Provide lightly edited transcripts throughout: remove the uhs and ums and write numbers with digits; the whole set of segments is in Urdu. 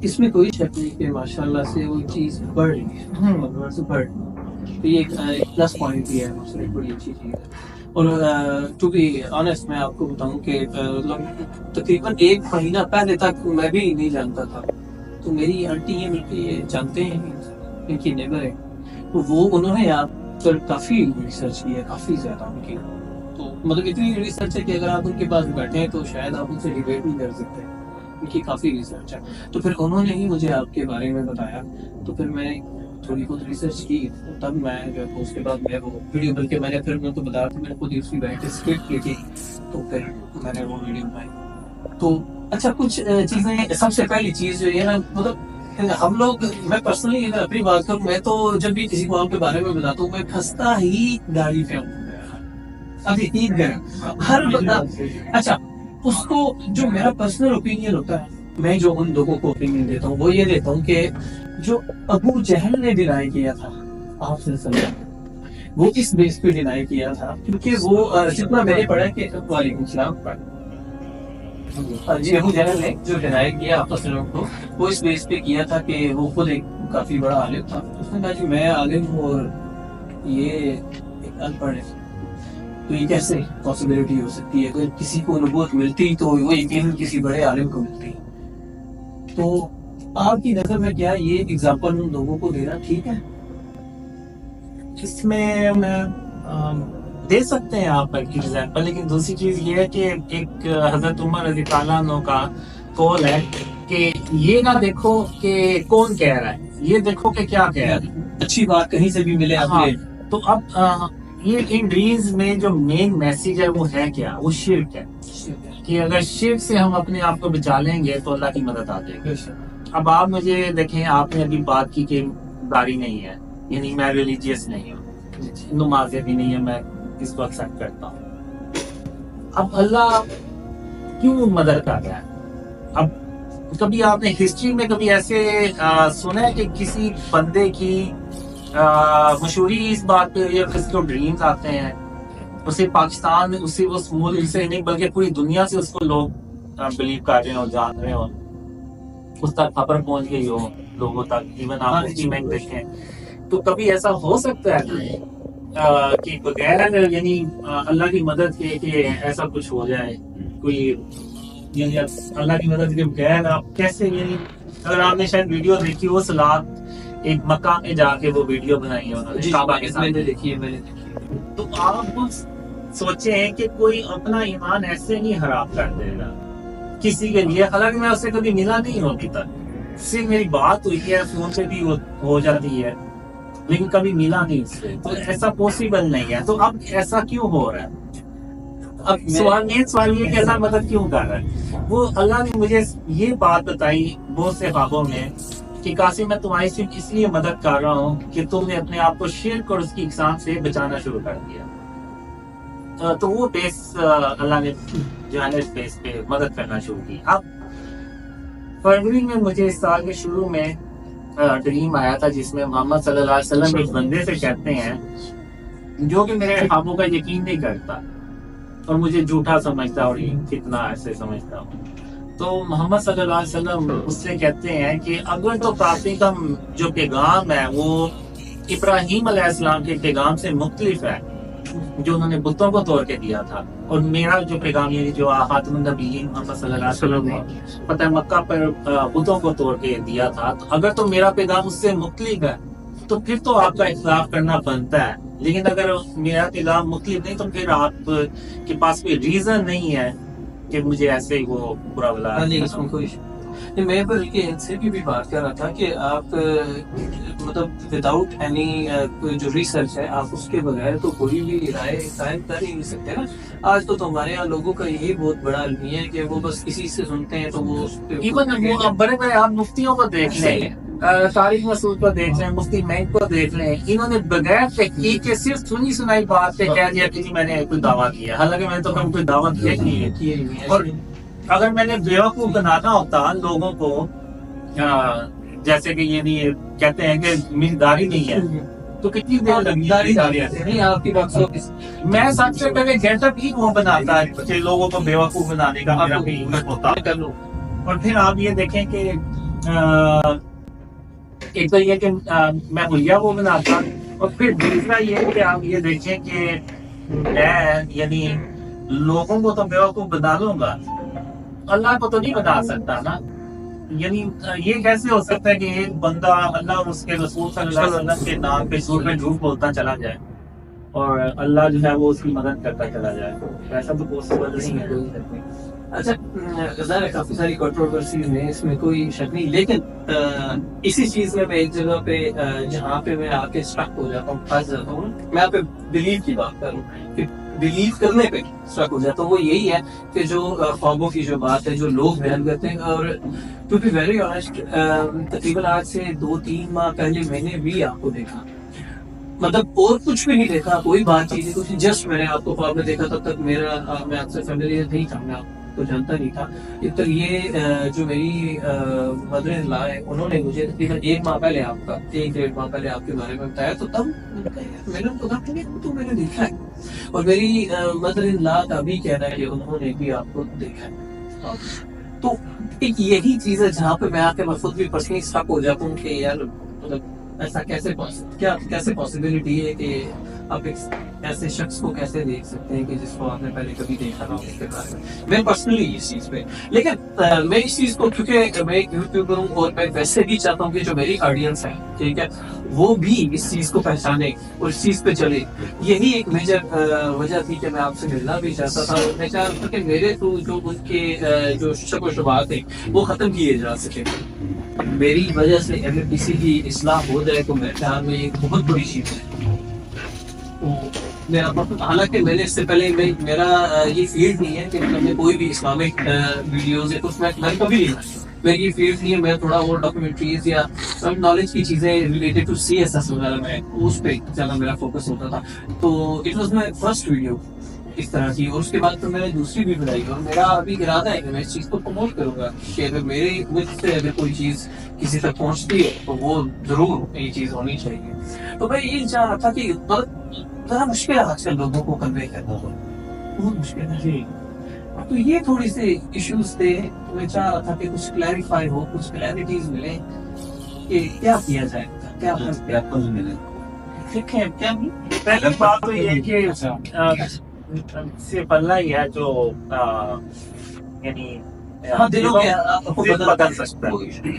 اس میں کوئی شک نہیں کہ ماشاءاللہ سے وہ چیز بڑھ رہی ہے اور سے بڑھ رہی ہے، تو یہ ایک پلس پوائنٹ بھی ہے، مجھ سے بڑی اچھی چیز ہے۔ اور ٹو بی آنیسٹ میں آپ کو بتاؤں کہ تقریباً 1 مہینہ پہلے تک میں بھی نہیں جانتا تھا، تو میری آنٹی ہیں مل کے یہ جانتے ہیں، ان کی نیبر ہے، تو وہ انہوں نے یہاں پر کافی ریسرچ کی ہے، کافی زیادہ ان کی، تو مطلب اتنی ریسرچ ہے کہ اگر آپ ان کے پاس بیٹھے ہیں تو شاید آپ ان سے ڈیبیٹ نہیں کر سکتے، ان کی کافی ریسرچ ہے۔ تو پھر انہوں نے ہی مجھے آپ کے بارے میں بتایا، تو پھر میں تھوڑی بہت ریسرچ کی، تب میں جو ہے اس کے بعد میں وہ ویڈیو، بلکہ میں نے پھر میں تو بتا رہا تھا میں نے خود اسی بیٹھ کے اسکرپٹ لکھی، تو پھر میں نے وہ ویڈیو بنائی۔ تو اچھا کچھ چیزیں، سب سے پہلی چیز جو ہے نا، مطلب ہم لوگ، میں پرسنلی اگر اپنی بات کروں، میں تو جب بھی کسی کو آپ کے بارے میں بتاتا ہوں میں پھنستا ہی گاڑی پہ ہوں، ابھی عید گئے ہر بندہ، اچھا اس کو جو میرا پرسنل اوپینین ہوتا ہے، میں جو ان لوگوں کو اوپینین دیتا ہوں وہ یہ دیتا ہوں کہ جو ابو جہل نے ڈینائی کیا تھا آپ سے وہ اس بیس پہ ڈینائی کیا تھا، کیونکہ وہ جتنا میں نے پڑھا کہ وعلیکم السلام، جی ابو جہل نے جو ڈینائی کیا آپس میں کو، وہ اس بیس پہ کیا تھا کہ وہ خود ایک کافی بڑا عالم تھا، اس نے کہا جی میں عالم ہوں اور یہ ایک ان پڑھ ہے، تو یہ کیسے پاسبلٹی ہو سکتی ہے؟ اگر کسی کو نبوت ملتی تو وہ یقیناً کسی بڑے عالم کو ملتی۔ تو آپ کی نظر میں کیا یہ اگزامپل ان لوگوں کو دینا ٹھیک ہے؟ اس میں دے سکتے ہیں آپ ایک ایگزامپل، لیکن دوسری چیز یہ ہے کہ ایک حضرت عمر رضی اللہ عنہ کا قول ہے کہ یہ نہ دیکھو کہ کون کہہ رہا ہے، یہ دیکھو کہ کیا کہہ رہا ہے، اچھی بات کہیں سے بھی ملے آپ ہاں۔ نے۔ تو اب یہ ان ریلز میں جو مین میسیج ہے وہ ہے کیا؟ وہ شرک ہے، کہ اگر شرک سے ہم اپنے آپ کو بچا لیں گے تو اللہ کی مدد آ جائے گی۔ اب آپ مجھے دیکھیں، آپ نے ابھی بات کی کہ داری نہیں ہے، یعنی میں ریلیجیس نہیں ہوں، نمازیں بھی نہیں ہے، میں اس کو ایکسپٹ کرتا ہوں۔ اب اللہ کیوں مدد کر رہا ہے؟ اب کبھی آپ نے ہسٹری میں کبھی ایسے سنا ہے کہ کسی بندے کی مشہوری اس بات پہ، یا کسی کو ڈریمز آتے ہیں، اسے پاکستان میں اس ملک سے نہیں بلکہ پوری دنیا سے اس کو لوگ بلیو کر رہے ہوں، جان رہے ہوں، اس تک خبر پہنچ گئی ہو لوگوں تک، ایون آپ مفتی میں دیکھیں، تو کبھی ایسا ہو سکتا ہے کہ بغیر یعنی اللہ کی مدد کے کہ ایسا کچھ ہو جائے؟ کوئی یعنی اللہ کی مدد کے بغیر آپ کیسے، یعنی اگر آپ نے شاید ویڈیو دیکھی ہو صلات ایک مکہ میں جا کے وہ ویڈیو بنائی ہے انہوں نے کعبہ کے ساتھ، دیکھیے میں نے تو آپ سوچیں کہ کوئی اپنا ایمان ایسے نہیں حرام کر دے گا کسی کے لیے، حالانکہ میں اسے کبھی ملا نہیں ہوں ابھی تک، صرف میری بات ہوئی ہے، فون سے بھی ہو جاتی ہے، لیکن کبھی ملا نہیں اس سے، تو ایسا پاسبل نہیں ہے۔ تو اب ایسا کیوں ہو رہا ہے؟ اب سوال یہ کہ اللہ مدد کیوں کر رہا ہے؟ وہ اللہ نے مجھے یہ بات بتائی بہت سے خوابوں میں کہ قاسم میں تمہاری صرف اس لیے مدد کر رہا ہوں کہ تم نے اپنے آپ کو شرک اور اس کی اقسام سے بچانا شروع کر دیا، تو وہ بیس اللہ نے جو ہے نا اس بیس پہ مدد کرنا شروع کی۔ اب فروری میں مجھے اس سال کے شروع میں ڈریم آیا تھا جس میں محمد صلی اللہ علیہ وسلم ایک بندے سے کہتے ہیں جو کہ میرے خوابوں کا یقین نہیں کرتا اور مجھے جھوٹا سمجھتا اور کتنا ایسے سمجھتا ہوں، تو محمد صلی اللہ علیہ وسلم اس سے کہتے ہیں کہ اگر تو کافی کا جو پیغام ہے وہ ابراہیم علیہ السلام کے پیغام سے مختلف ہے جو انہوں نے بتوں کو توڑ کے دیا تھا، اور میرا جو پیغام یعنی جو خاتم النبیین محمد صلی اللہ علیہ وسلم نے فتح مکہ پر بتوں کو توڑ کے دیا تھا، تو اگر تو میرا پیغام اس سے مختلف ہے تو پھر تو آپ کا اختلاف کرنا بنتا ہے، لیکن اگر میرا پیغام مختلف نہیں تو پھر آپ کے پاس کوئی ریزن نہیں ہے کہ مجھے ایسے ہی وہ برا بلا۔ میں بلکہ ان سے بھی بات کر رہا تھا کہ آپ مطلب وداؤٹ اینی جو ریسرچ ہے آپ اس کے بغیر تو کوئی بھی رائے قائم کر ہی نہیں سکتے نا۔ آج تو ہمارے یہاں لوگوں کا یہی بہت بڑا المیہ ہے کہ وہ بس کسی سے سنتے ہیں تو وہ ایون وہ بڑے بڑے آپ مفتیوں کو دیکھ لیں، طارق مسعود کو دیکھ لیں، مفتی مہنگ کو دیکھ لیں، انہوں نے بغیر تحقیق کے صرف سنی سنائی بات پہ کہہ دیا کہ جی میں نے کوئی دعویٰ کیا، حالانکہ میں نے تو کوئی دعویٰ کیا ہی نہیں ہے۔ اور اگر میں نے بیوقوف بنانا ہوتا لوگوں کو، جیسے کہ یہ نہیں کہتے ہیں کہ میری داڑھی نہیں ہے تو کتنی دیر لگی میں سب سے پہلے گیٹ اپ ہی وہ بناتا ہے کہ لوگوں کو بیوقوف بنانے کا میرا کوئی ہوتا، اور پھر آپ یہ دیکھیں کہ ایک تو یہ کہ میں حلیہ وہ بناتا، اور پھر دوسرا یہ کہ آپ یہ دیکھیں کہ میں یعنی لوگوں کو تو بیوقوف بنا لوں گا، اللہ کو تو نہیں بنا سکتا نا. یعنی یہ کیسے ہو سکتا ہے کہ ایک بندہ اللہ اور اس کے رسول صلی اللہ علیہ وسلم کے نام پہ جھوٹ بولتا چلا جائے اور اللہ جو ہے وہ اس کی مدد کرتا چلا جائے؟ ایسا تو پاسبل نہیں ہے. اچھا ظاہر ہے کافی ساری کنٹروورسیز ہیں، اس میں کوئی شک نہیں، لیکن اسی چیز میں ایک جگہ پہ جہاں پہ میں آ کے اسٹرک ہو جاتا ہوں، پھنس جاتا ہوں. میں آپ پہ بلیو کی بات کروں کہ بلیو کرنے پہ اسٹرک ہو جاتا ہوں، وہ یہی ہے کہ جو خوابوں کی جو بات ہے جو لوگ بیان کرتے ہیں. اور ٹو بی ویری آنیسٹ تقریباً آج سے 2-3 ماہ پہلے میں نے بھی آپ کو دیکھا، مطلب اور کچھ بھی نہیں دیکھا، کوئی بات چیز نہیں کچھ، جسٹ میں نے آپ کو خواب میں دیکھا. تب تک میں آپ سے فیملیئر نہیں تھا، میں آپ کو جانتا نہیں تھا. تو یہ جو میری مدر ان لا ہے، انہوں نے مجھے تقریباً 1 ماہ پہلے آپ کا 1-1.5 ماہ پہلے آپ کے بارے میں بتایا. تو تب میں نے ان کو کہا کہ تو میں نے دیکھا ہے، اور میری مدر ان لا کا بھی کہنا ہے کہ انہوں نے بھی آپ کو دیکھا ہے. تو ایک یہی چیز ہے جہاں پہ میں آ کے میں خود بھی پرسنلی اسٹک ہو جاتا ہوں کہ یار مطلب ایسا کیسے پاسبلٹی ہے کہ آپ ایک ایسے شخص کو کیسے دیکھ سکتے ہیں کہ جس کو آپ نے پہلے کبھی دیکھا نہ ہو اس کے بارے میں پرسنلی اس چیز پہ. لیکن میں اس چیز کو کیونکہ میں ایک یوٹیوبر ہوں اور میں ویسے بھی چاہتا ہوں کہ جو میری آڈینس ہے ٹھیک ہے وہ بھی اس چیز کو پہچانے اور اس چیز پہ چلے. یہی ایک میجر وجہ تھی کہ میں آپ سے ملنا بھی چاہتا تھا، اور میں چاہتا تھا کہ میرے تو جو ان کے جو شک و شبہات ہیں وہ ختم کیے جا سکے. میری وجہ سے اگر کسی کی اصلاح ہو جائے تو میرے خیال میں ایک بہت بڑی چیز ہے. حالانکہ میں نے اس سے پہلے میرا یہ فیلڈ نہیں ہے کہ میں کوئی بھی اسلامک ویڈیوز اس میں کبھی نہیں تھا، میری یہ فیلڈ نہیں ہے. میں تھوڑا اور ڈاکومنٹریز یا نالج کی چیزیں ریلیٹڈ ٹو CSS وغیرہ میں اس پہ زیادہ میرا فوکس ہوتا تھا. تو it was my first video اس طرح کی، اور اس کے بعد تو میں نے دوسری بھی بنائی، اور میرا ابھی ارادہ ہے کہ میں اس چیز کو پروموٹ کروں گا کہ اگر میرے مجھ سے اگر کوئی چیز کسی تک پہنچتی ہے تو وہ ضرور یہ چیز ہونی چاہیے. تو میں یہ چاہ رہا تھا کہ ذرا مشکل ہے آج کل لوگوں کو کنوے کرنا، بہت مشکل ہے. تو یہ تھوڑی سی ایشوز تھے، تو میں چاہ رہا تھا کہ کچھ کلیریفائی ہو، کچھ کلیریٹیز ملے کہ کیا کیا جائے گا، کیا ملے. دیکھیں پہلی بات تو یہ کہ صرف اللہ ہی ہے جو یعنی دلوں کے بدل سکتا ہے،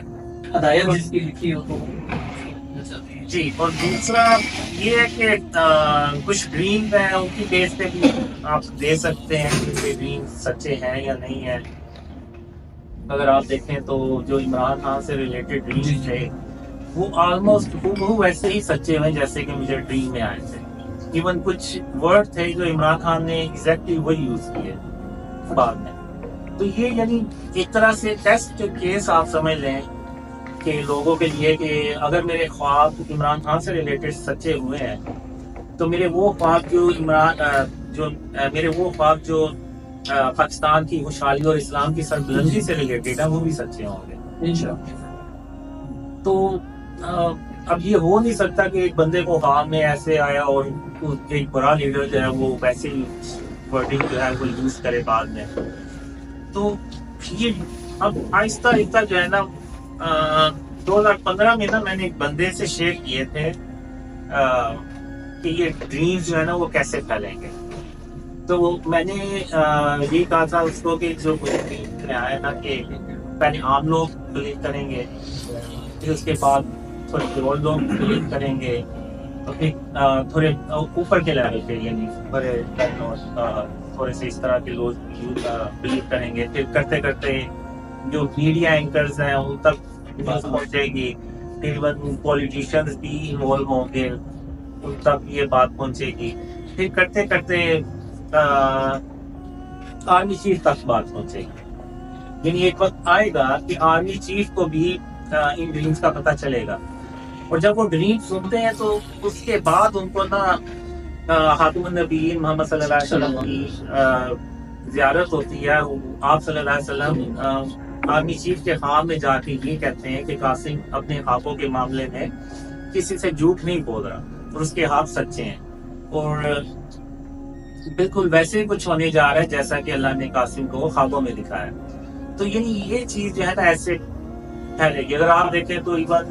ہدایت جس کی لکھی ہو تو. جی. اور دوسرا یہ ہے کہ کچھ ڈریمز ہیں ان کی بیس پہ بھی آپ دے سکتے ہیں کہ ڈریم سچے ہیں یا نہیں ہیں. اگر آپ دیکھیں تو جو عمران خان سے ریلیٹڈ ڈریمز تھے وہ آلموسٹ وہ ویسے ہی سچے ہوئے جیسے کہ مجھے ڈریم میں آئے تھے. ایون کچھ ورڈ تھے جو عمران خان نے ایگزیکٹلی وہی یوز کیے بعد میں. تو یہ یعنی ایک طرح سے ٹیسٹ کیس آپ سمجھ لیں کہ لوگوں کے لیے کہ اگر میرے خواب عمران خان سے ریلیٹڈ سچے ہوئے ہیں تو میرے وہ خواب جو پاکستان کی خوشحالی اور اسلام کی سربلندی سے ریلیٹڈ ہے وہ بھی سچے ہوں گے انشاءاللہ. تو اب یہ ہو نہیں سکتا کہ ایک بندے کو خواب میں ایسے آیا اور ایک بڑا لیڈر جو ہے وہ ویسے ہی ورڈنگ جو ہے وہ یوز کرے بعد میں. تو یہ اب آہستہ آہستہ جو ہے نا 2015 میں نا میں نے ایک بندے سے شیئر کیے تھے کہ یہ ڈریمز جو ہے نا وہ کیسے پھیلیں گے. تو میں نے یہ کہا تھا اس کو کہ جو میں آیا نا کہ پہلے عام لوگ بلیو کریں گے، پھر اس کے بعد تھوڑے اور لوگ بلیو کریں گے، تو پھر تھوڑے اوپر کے لیول پہ یعنی بڑے تھوڑے سے اس طرح کے لوگ بلیو کریں گے. پھر کرتے کرتے جو میڈیا اینکرز ہیں ان تک بات پہنچے گی، پھر پولیٹیشینز بھی انوالو ہوں گے ان تک یہ بات پہنچے گی، پھر کرتے کرتے آرمی چیف تک بات پہنچے گی. یعنی ایک وقت آئے گا کہ آرمی چیف کو بھی ان ڈریمز کا پتہ چلے گا، اور جب وہ ڈریم سنتے ہیں تو اس کے بعد ان کو نا خاتم النبیین محمد صلی اللہ علیہ وسلم کی زیارت ہوتی ہے. آپ صلی اللہ علیہ وسلم آرمی چیف کے خواب میں جا کے یہ کہتے ہیں کہ قاسم اپنے خوابوں کے معاملے میں کسی سے جھوٹ نہیں بول رہا اور اس کے خواب سچے ہیں، اور بالکل ویسے ہی کچھ ہونے جا رہا ہے جیسا کہ اللہ نے قاسم کو خوابوں میں دکھایا. تو یعنی یہ چیز جو ہے نا ایسے پھیلے گی. اگر آپ دیکھیں تو ایون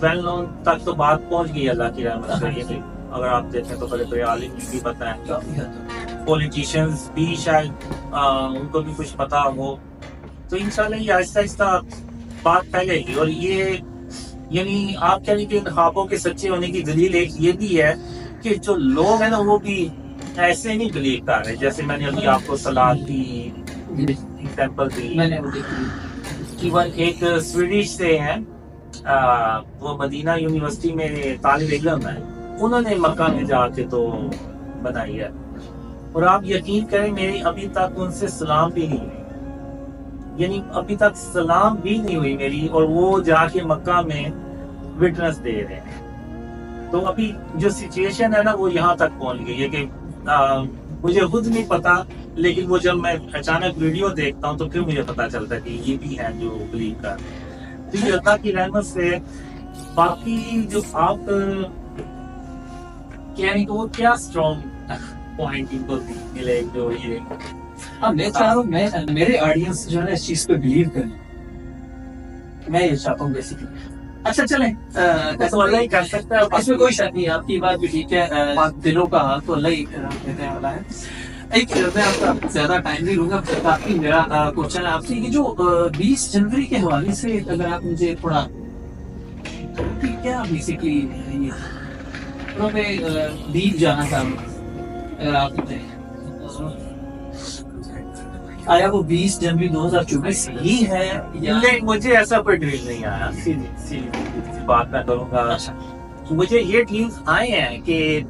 ویل نون تک تو بات پہنچ گئی اللہ کی رحمت سے. یہ اگر آپ دیکھیں تو بڑے بڑے عالم بھی پتہ ہے, کافی حد تک. پولیٹیشینز بھی شاید ان کو بھی کچھ پتا ہو. تو انشاءاللہ یہ آہستہ آہستہ بات پھیلے گی. اور یہ یعنی آپ کہہ لیں کہ ان خوابوں کے سچے ہونے کی دلیل ایک یہ بھی ہے کہ جو لوگ ہیں نا وہ بھی ایسے نہیں بلیو کر رہے. جیسے میں نے ابھی آپ کو سلاد کی ایگزامپل دی, میں نے وہ دیکھی. ایون ایک سویڈش سے ہیں, وہ مدینہ یونیورسٹی میں طالب علم ہے, انہوں نے مکہ میں جا کے تو بنائی ہے. اور آپ یقین کریں میری ابھی تک ان سے سلام بھی نہیں ہوئی, یعنی ابھی تک سلام بھی نہیں ہوئی میری, اور وہ جا کے مکہ میں وٹنس دے رہے ہیں. تو ابھی جو سچویشن ہے نا وہ یہاں تک پہنچ گئی ہے کہ مجھے خود نہیں پتا, لیکن وہ جب میں اچانک ویڈیو دیکھتا ہوں تو پھر مجھے پتا چلتا ہے کہ یہ بھی ہیں جو بلیو کر رہے ہیں. تو یہ اللہ کی رحمت سے. باقی جو آپ یعنی کہ وہ کیا اسٹرانگ پوائنٹ ان کو ملے جو یہ میں چاہ رہا ہوں میں میرے آڈینس جو ہے نا اس چیز پہ بلیو کریں, میں یہ چاہتا ہوں بیسیکلی. اچھا چلیں, تو اللہ ہی کر سکتا ہے, اس میں کوئی شک نہیں, آپ کی بات بھی ٹھیک ہے. دلوں کا حال تو اللہ ہی دینے والا ہے. ایک میں آپ کا زیادہ ٹائم نہیں لوں گا, کافی میرا کوشچن ہے آپ سے کہ جو 20 جنوری کے حوالے سے اگر آپ مجھے تھوڑا کیا بیسیکلی بیت جانا تھا, اگر آپ مجھے آیا وہ 20 جنوری 2024 ہی ہے یا نہیں, مجھے ایسا کوئی ڈریم نہیں آیا. سیدھی بات میں کروں گا. مجھے یہ ڈریمز آئے ہیں کہ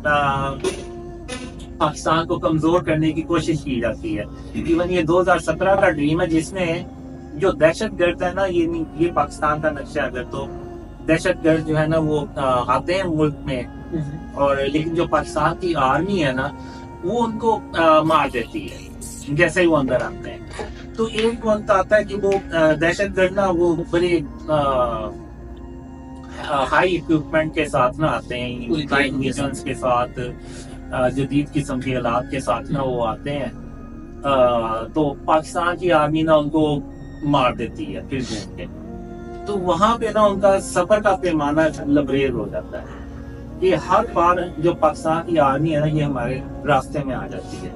پاکستان کو کمزور کرنے کی کوشش کی جاتی ہے. ایون یہ 2017 کا ڈریم ہے جس میں جو دہشت گرد ہے نا, یہ پاکستان کا نقشہ اگر تو دہشت گرد جو ہے نا وہ آتے ہیں ملک میں, اور لیکن جو پاکستان کی آرمی ہے نا وہ ان کو مار دیتی ہے جیسے ہی وہ اندر آتے ہیں. تو ایک وقت آتا ہے کہ وہ دہشت گرد نا وہ بڑے ہائی اکوپمنٹ کے ساتھ نہ آتے ہیں, مشنز کے ساتھ, جدید قسم کے آلات کے ساتھ نہ وہ آتے ہیں. تو پاکستان کی آرمی نا ان کو مار دیتی ہے پھر گھوم کے. تو وہاں پہ نا ان کا سفر کا پیمانہ لبریز ہو جاتا ہے. یہ ہر بار جو پاکستان کی آرمی ہے نا یہ ہمارے راستے میں آ جاتی ہے.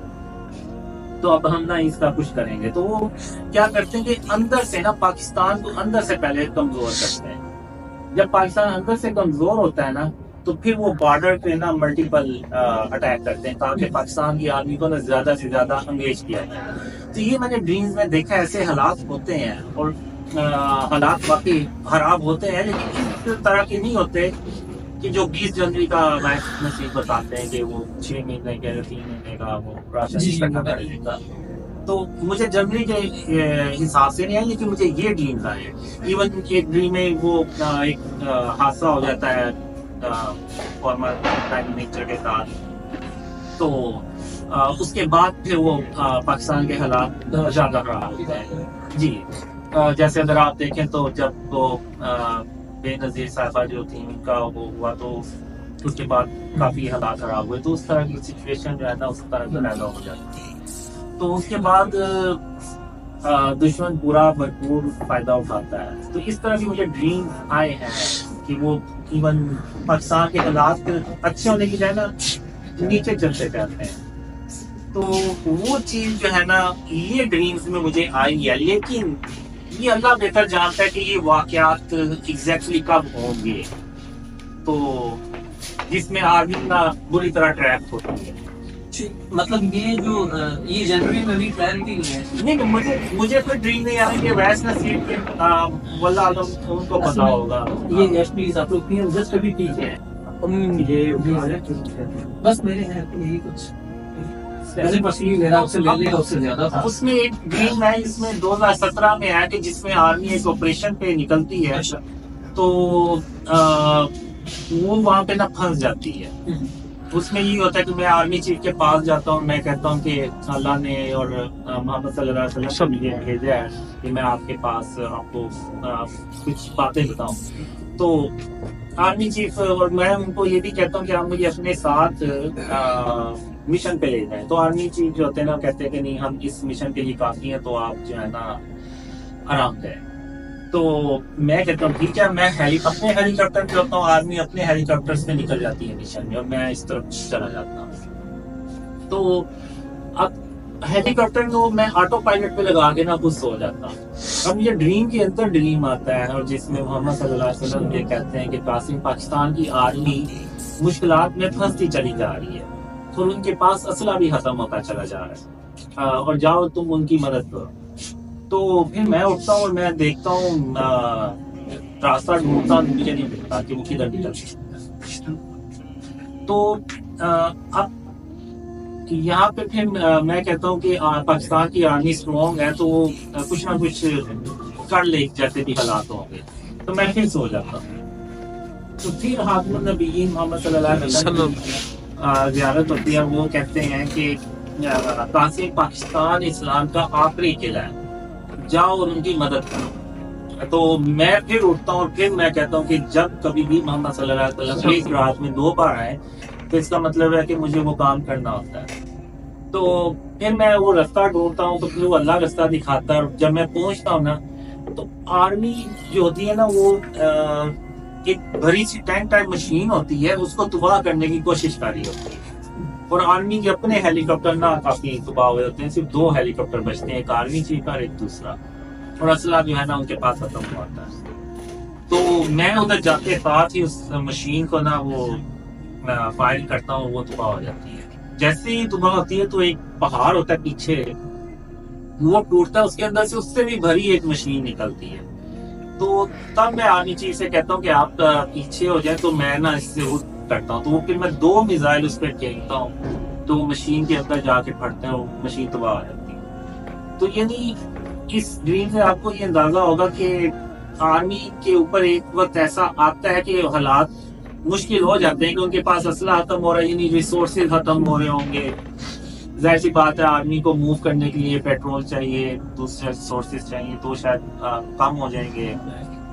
تو اب ہم نا اس کا کچھ کریں گے. تو وہ کیا کرتے ہیں کہ اندر سے نا پاکستان کو اندر سے پہلے کمزور کرتے ہیں. جب پاکستان اندر سے کمزور ہوتا ہے نا تو پھر وہ بارڈر پہ نا ملٹیپل اٹیک کرتے ہیں تاکہ پاکستان کی آرمی کو نا زیادہ سے زیادہ انگیج کیا جائے. تو یہ میں نے ڈریمز میں دیکھا ایسے حالات ہوتے ہیں, اور حالات واقعی خراب ہوتے ہیں, لیکن اس طرح کے نہیں ہوتے کہ جو 20 جنوری کا نصیب بتاتے ہیں کہ وہ 6 مہینے کے 3 مہینے کا وہ راشن اکٹھا کر لے گا. تو مجھے جنوری کے حساب سے نہیں ہے, لیکن مجھے یہ ڈریم آئے. ایون ایک ڈریم میں وہ ایک حادثہ ہو جاتا ہے فارمر پرائم منسٹر کے ساتھ. تو اس کے بعد پھر وہ پاکستان کے حالات زیادہ خراب ہوتے ہیں. جی جیسے اگر آپ دیکھیں تو جب وہ بے نظیر صاحبہ جو تھی ان کا وہ ہوا تو اس کے بعد کافی حالات خراب ہوئے. تو اس طرح کی سچویشن جو ہے نا اس طرح سے پیدا ہو جاتی ہے. تو اس کے بعد دشمن پورا بھرپور فائدہ اٹھاتا ہے. تو اس طرح کی مجھے ڈریم آئے ہیں کہ وہ ایون پاکستان کے حالات اچھے ہونے کی جائے نا نیچے چلتے جاتے ہیں. تو وہ چیز جو ہے نا یہ ڈریمز میں مجھے آئی ہے, لیکن یہ اللہ بہتر جانتا ہے کہ یہ واقعات ایگزیکٹلی کب ہوں گے. تو جس میں آرمی نا بری طرح ٹریپ ہوتی ہے. مطلب یہ جو یہ جنوری میں بھی کلیئرٹی نہیں ہے. نہیں, مجھے کوئی ڈریم نہیں آ رہا کہ ویس نصیب کے واللہ عالم ان کو پتا ہوگا. یہ یس پلیز آپ لوگ جسٹ ابھی پیچھے بس میرے ہیں یہی کچھ اس میں ایک ڈریم ہے, اس میں 2017 میں ہے کہ جس میں آرمی ایک آپریشن پہ نکلتی ہے تو وہ وہاں پہ نا پھنس جاتی ہے. اس میں یہ ہوتا ہے کہ میں آرمی چیف کے پاس جاتا ہوں, میں کہتا ہوں کہ اللہ نے اور محمد صلی اللہ علیہ وسلم مجھے بھیجا ہے کہ میں آپ کے پاس آپ کو کچھ باتیں بتاؤں. تو آرمی چیف اور میں ان کو یہ بھی کہتا ہوں کہ آپ مجھے اپنے ساتھ مشن پہ لے جائیں. تو آرمی چیف جو ہوتے ہیں نا کہتے ہیں کہ نہیں ہم اس مشن کے لیے کافی ہیں, تو آپ جو ہے نا آرام کریں. تو میں کہتا ہوں ٹھیک ہے، میں اپنے ہیلی کاپٹر پہ ہوتا ہوں، آدمی اپنے ہیلی کاپٹر سے نکل جاتی ہے مشن میں، اور میں اس طرف چلا جاتا ہوں. تو اب ہیلی کاپٹر کو میں آٹو پائلٹ پہ لگا کے نا خود سو جاتا ہوں. اب یہ ڈریم کے اندر ڈریم آتا ہے، اور جس میں محمد صلی اللہ علیہ وسلم یہ کہتے ہیں کہ پاکستان کی آرمی مشکلات میں پھنستی چلی جا رہی ہے، اور ان کے پاس اسلحہ بھی ختم ہوتا چلا جا رہا ہے، اور جاؤ تم ان کی مدد کرو. تو پھر میں اٹھتا ہوں اور میں دیکھتا ہوں راستہ ڈھونڈتا ہوں، مجھے نہیں ملتا کہ وہ کدھر نکل. تو اب یہاں پہ پھر میں کہتا ہوں کہ پاکستان کی آرمی اسٹرانگ ہے، تو وہ کچھ نہ کچھ کر لے جیسے بھی حالات ہوں گے. تو میں پھر سو جاتا ہوں. تو پھر خاتم النبیین محمد صلی اللہ علیہ وسلم کی زیارت ہوتی ہے. وہ کہتے ہیں کہ قاسم پاکستان اسلام کا آخری قلعہ ہے، جاؤ اور ان کی مدد کرو. تو میں پھر اٹھتا ہوں اور پھر میں کہتا ہوں کہ جب کبھی بھی محمد صلی اللہ علیہ وسلم ایک رات میں 2 بار آئے تو اس کا مطلب ہے کہ مجھے وہ کام کرنا ہوتا ہے. تو پھر میں وہ راستہ ڈھونڈتا ہوں، تو پھر وہ اللہ راستہ دکھاتا ہے. اور جب میں پہنچتا ہوں نا، تو آرمی جو ہوتی ہے نا، وہ ایک بڑی سی ٹینک ٹائپ مشین ہوتی ہے، اس کو تباہ کرنے کی کوشش کر رہی ہوتی ہے. اور آرمی کے اپنے ہیلی کاپٹر نا کافی تباہ ہوئے ہوتے ہیں، صرف 2 ہیلی کاپٹر بچتے ہیں، ایک آرمی چیف اور ایک دوسرا، اور اسلحہ جو ہے نا ان کے پاس ختم ہوا ہوتا ہے. تو میں ادھر جاتے ساتھ ہی اس مشین کو نا وہ فائر کرتا ہوں، وہ تباہ ہو جاتی ہے. جیسے ہی تباہ ہوتی ہے تو ایک پہاڑ ہوتا ہے پیچھے، وہ ٹوٹتا ہے، اس کے اندر سے اس سے بھی بھری ایک مشین نکلتی ہے. تو تب میں آرمی چیف سے کہتا ہوں کہ آپ پیچھے ہو جائیں، تو میں نا اس سے اٹھ کرتا ہوں. تو وہ پھر میں 2 میزائل اس پہ پھینکتا ہوں، تو وہ مشین کے اندر جا کے پھٹتے ہیں، وہ مشین تباہ ہو جاتی ہے. تو یعنی اس ڈریم سے آپ کو یہ اندازہ ہوگا کہ آرمی کے اوپر ایک وقت ایسا آتا ہے کہ حالات مشکل ہو جاتے ہیں، کہ ان کے پاس اسلحہ ختم ہو رہا ہے، یعنی ریسورسز ختم ہو رہے ہوں گے. ظاہر سی بات ہے آرمی کو موو کرنے کے لیے پیٹرول چاہیے، دوسرے سورسز چاہیے، تو شاید کم ہو جائیں گے،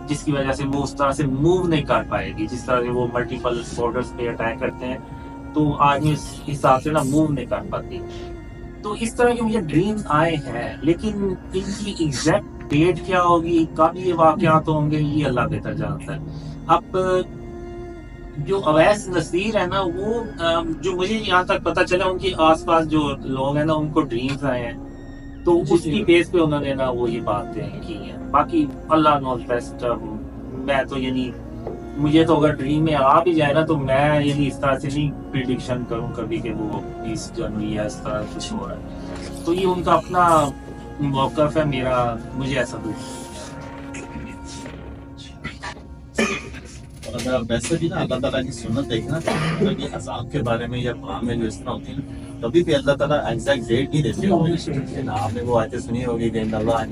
جس کی وجہ سے وہ اس طرح سے موو نہیں کر پائے گی جس طرح سے وہ ملٹیپل بارڈرز پہ اٹیک کرتے ہیں. تو آرمی اس حساب سے نا موو نہیں کر پاتی. تو اس طرح کے مجھے ڈریمز آئے ہیں، لیکن ان کی ایگزیکٹ ڈیٹ کیا ہوگی، کب یہ واقعات ہوں گے، یہ اللہ بہتر جانتا ہے. اب جو اویس نصیر ہے نا، وہ جو مجھے یہاں تک پتہ چلا ان کے آس پاس جو لوگ ہیں نا، ان کو ڈریمز آئے ہیں، تو اس کی بیس پہ انہوں نے نا وہ یہ باتیں کی ہیں. باقی اللہ نوز بیسٹ. میں تو یعنی مجھے تو اگر ڈریم میں آ بھی جائے نا، تو میں یعنی اس طرح سے نہیں پریڈکشن کروں کبھی کہ وہ 20 جنوری یا اس طرح کچھ ہو رہا ہے. تو یہ ان کا اپنا موقف ہے، میرا مجھے ایسا کچھ. اگر ویسے بھی نا اللہ تعالیٰ کی سنت دیکھنا، کہ عذاب کے بارے میں یا قرآن میں جو اس طرح ہوتی ہے، کبھی بھی اللہ تعالیٰ ایگزیکٹ ڈیٹ نہیں دیتے ہوگی. آپ نے وہ آیتیں سنی ہوگی کہ اللہ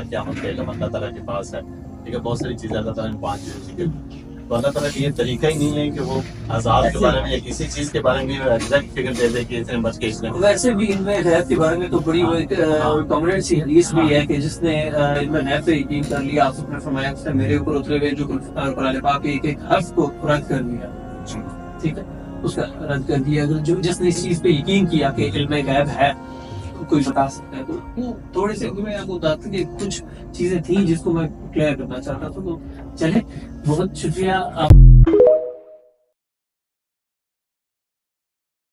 قیامت کے علم اللہ تعالیٰ کے پاس ہے. ٹھیک ہے، بہت ساری چیزیں اللہ تعالیٰ نے 5 چیزیں ذکر کی. تو اللہ تعالیٰ کا یہ طریقہ ہی نہیں ہے کہ وہ عذاب کے بارے میں یا کسی چیز کے بارے میں ایگزیکٹ فگر دے دے کہ اس نے بچ کے اس نے. ویسے بھی ان میں غیب کے بارے میں تو بڑی کامنٹ سی حدیث بھی ہے کہ جس نے ان میں غیب سے یقین کر لیا، آپ نے فرمایا اس نے میرے اوپر اترے ہوئے جو قرآن پاک کے ایک حرف کو رد کر دیا. ٹھیک ہے، اس کا رد کر دیا. اگر جس نے اس چیز پہ یقین کیا کہ علم غیب ہے، کوئی بتا سکتا ہے، تو وہ تھوڑے سے میں آپ کو بتاتا ہوں کہ کچھ چیزیں تھیں جس کو میں کلیئر کرنا چاہتا تھا. تو چلے، بہت شکریہ آپ